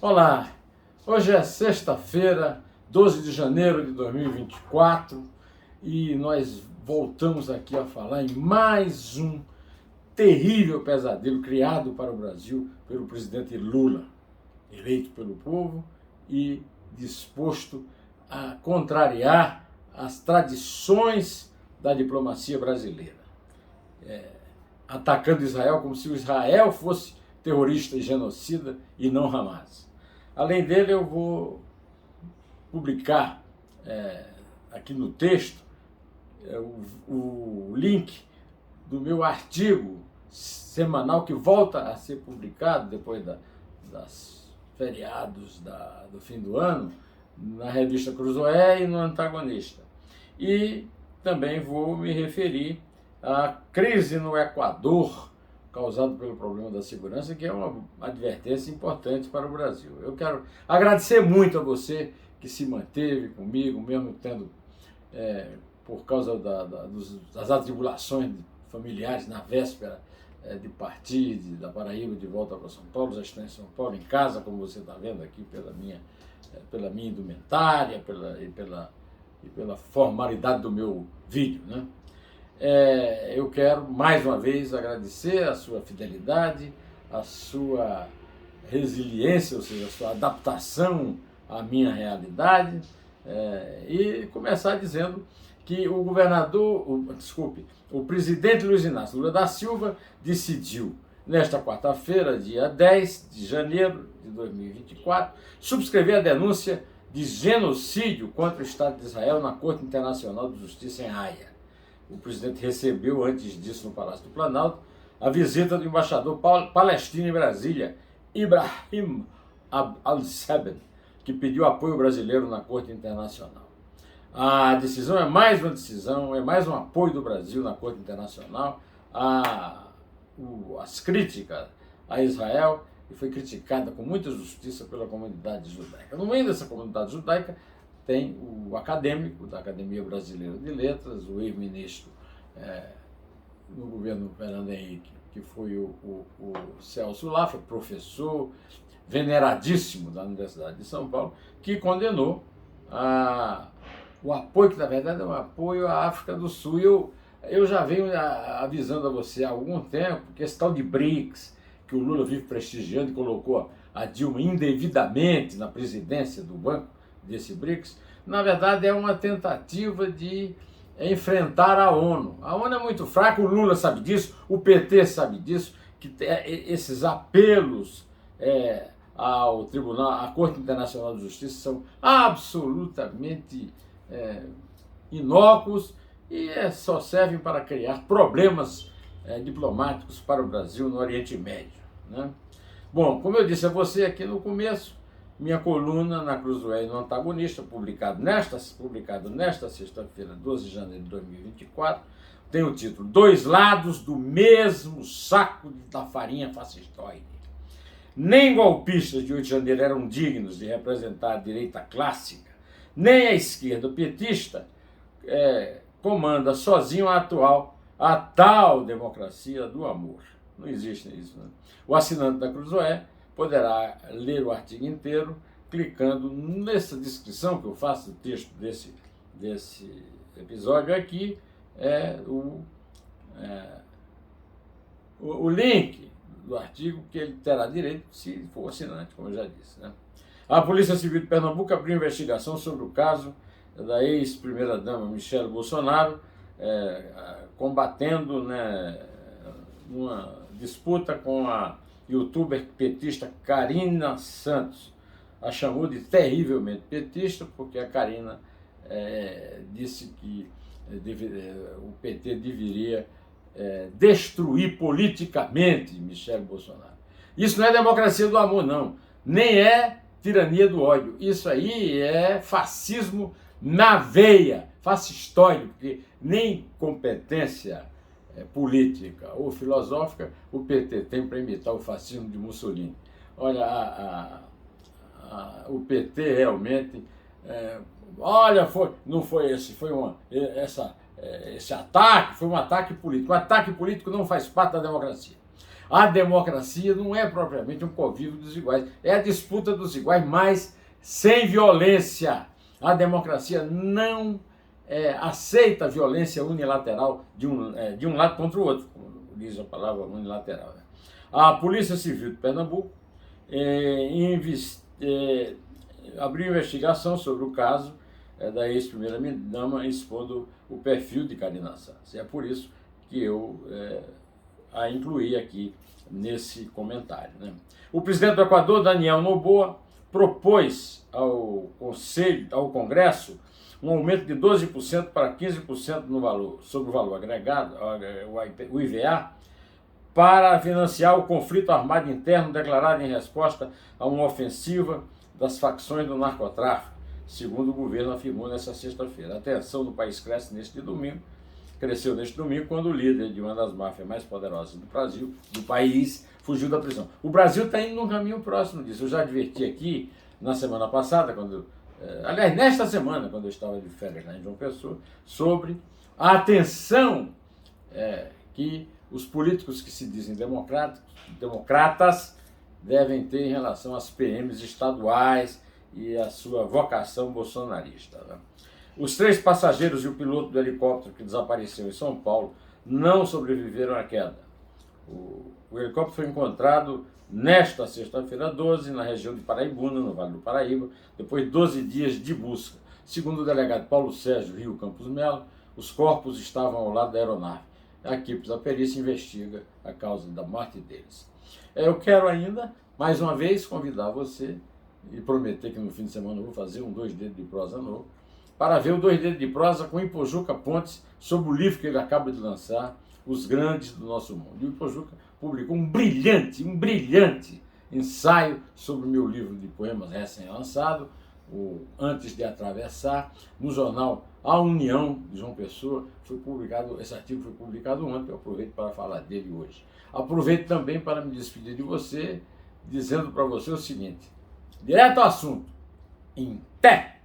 Olá, hoje é sexta-feira, 12 de janeiro de 2024 e nós voltamos aqui a falar em mais um terrível pesadelo criado para o Brasil pelo presidente Lula, eleito pelo povo e disposto a contrariar as tradições da diplomacia brasileira, atacando Israel como se o Israel fosse terrorista e genocida e não Hamas. Além dele, eu vou publicar aqui no texto o link do meu artigo semanal que volta a ser publicado depois das feriados do fim do ano, na revista Cruzoé e no Antagonista. E também vou me referir à crise no Equador, causado pelo problema da segurança, que é uma advertência importante para o Brasil. Eu quero agradecer muito a você que se manteve comigo, mesmo tendo, por causa das atribulações familiares na véspera de partir da Paraíba de volta para São Paulo, já estou em São Paulo, em casa, como você está vendo aqui pela minha indumentária e pela formalidade do meu vídeo, né? Eu quero mais uma vez agradecer a sua fidelidade, a sua resiliência, ou seja, a sua adaptação à minha realidade, e começar dizendo que o presidente Luiz Inácio Lula da Silva decidiu, nesta quarta-feira, dia 10 de janeiro de 2024, subscrever a denúncia de genocídio contra o Estado de Israel na Corte Internacional de Justiça em Haia. O presidente recebeu, antes disso, no Palácio do Planalto, a visita do embaixador palestino em Brasília, Ibrahim Al-Sabin, que pediu apoio brasileiro na Corte Internacional. A decisão é mais uma decisão, é mais um apoio do Brasil na Corte Internacional às críticas a Israel, e foi criticada com muita justiça pela comunidade judaica. No meio dessa comunidade judaica, tem o acadêmico da Academia Brasileira de Letras, o ex-ministro no governo Fernando Henrique, que foi o Celso Laffer, professor veneradíssimo da Universidade de São Paulo, que condenou o apoio, que na verdade é um apoio à África do Sul. Eu já venho avisando a você há algum tempo que esse tal de BRICS, que o Lula vive prestigiando e colocou a Dilma indevidamente na presidência do banco desse BRICS, na verdade é uma tentativa de enfrentar a ONU. A ONU é muito fraca, o Lula sabe disso, o PT sabe disso, que esses apelos ao Tribunal, à Corte Internacional de Justiça são absolutamente inócuos e só servem para criar problemas diplomáticos para o Brasil no Oriente Médio, né? Bom, como eu disse a você aqui no começo, minha coluna na Cruzoé e no Antagonista, publicado nesta sexta-feira, 12 de janeiro de 2024, tem o título Dois lados do mesmo saco da farinha fascistoide. Nem golpistas de 8 de janeiro eram dignos de representar a direita clássica, nem a esquerda petista comanda sozinho a tal democracia do amor. Não existe isso, né? O assinante da Cruzoé poderá ler o artigo inteiro clicando nessa descrição que eu faço do texto desse episódio aqui, o link do artigo que ele terá direito se for assinante, como eu já disse, né? A Polícia Civil de Pernambuco abriu investigação sobre o caso da ex-primeira-dama Michele Bolsonaro, combatendo, né, uma disputa com a youtuber petista Karina Santos. A chamou de terrivelmente petista porque a Karina disse que o PT deveria destruir politicamente Michele Bolsonaro. Isso não é democracia do amor, não. Nem é tirania do ódio. Isso aí é fascismo na veia, fascistóide, porque nem competência política ou filosófica o PT tem para imitar o fascismo de Mussolini. Olha, o PT realmente, não foi esse, esse ataque, foi um ataque político. O ataque político não faz parte da democracia. A democracia não é propriamente um convívio dos iguais, é a disputa dos iguais, mas sem violência. A democracia não aceita a violência unilateral de um lado contra o outro, como diz a palavra unilateral. Né? A Polícia Civil de Pernambuco abriu investigação sobre o caso da ex-primeira-dama expondo o perfil de Karina Santos. É por isso que eu a incluí aqui nesse comentário. Né? O presidente do Equador, Daniel Noboa, propôs ao Congresso um aumento de 12% para 15% no valor, sobre o valor agregado, o IVA, para financiar o conflito armado interno declarado em resposta a uma ofensiva das facções do narcotráfico, segundo o governo afirmou nesta sexta-feira. A tensão no país cresceu neste domingo, quando o líder de uma das máfias mais poderosas do país, fugiu da prisão. O Brasil está indo num caminho próximo disso. Eu já adverti aqui na semana passada, nesta semana, quando eu estava de férias lá em João Pessoa, sobre a tensão que os políticos que se dizem democratas devem ter em relação às PMs estaduais e a sua vocação bolsonarista. Né? Os 3 passageiros e o piloto do helicóptero que desapareceu em São Paulo não sobreviveram à queda. O helicóptero foi encontrado nesta sexta-feira 12, na região de Paraibuna, no Vale do Paraíba, depois de 12 dias de busca. Segundo o delegado Paulo Sérgio Rio Campos Melo, os corpos estavam ao lado da aeronave. A equipe da perícia investiga a causa da morte deles. Eu quero ainda, mais uma vez, convidar você, e prometer que no fim de semana eu vou fazer um 2 dedos de prosa novo, para ver o 2 dedos de prosa com Ipojuca Pontes, sobre o livro que ele acaba de lançar, Os Grandes do Nosso Mundo. E o Ipojuca publicou um brilhante ensaio sobre o meu livro de poemas recém-lançado, o Antes de Atravessar, no jornal A União de João Pessoa. Esse artigo foi publicado ontem, eu aproveito para falar dele hoje. Aproveito também para me despedir de você, dizendo para você o seguinte, direto ao assunto, em pé!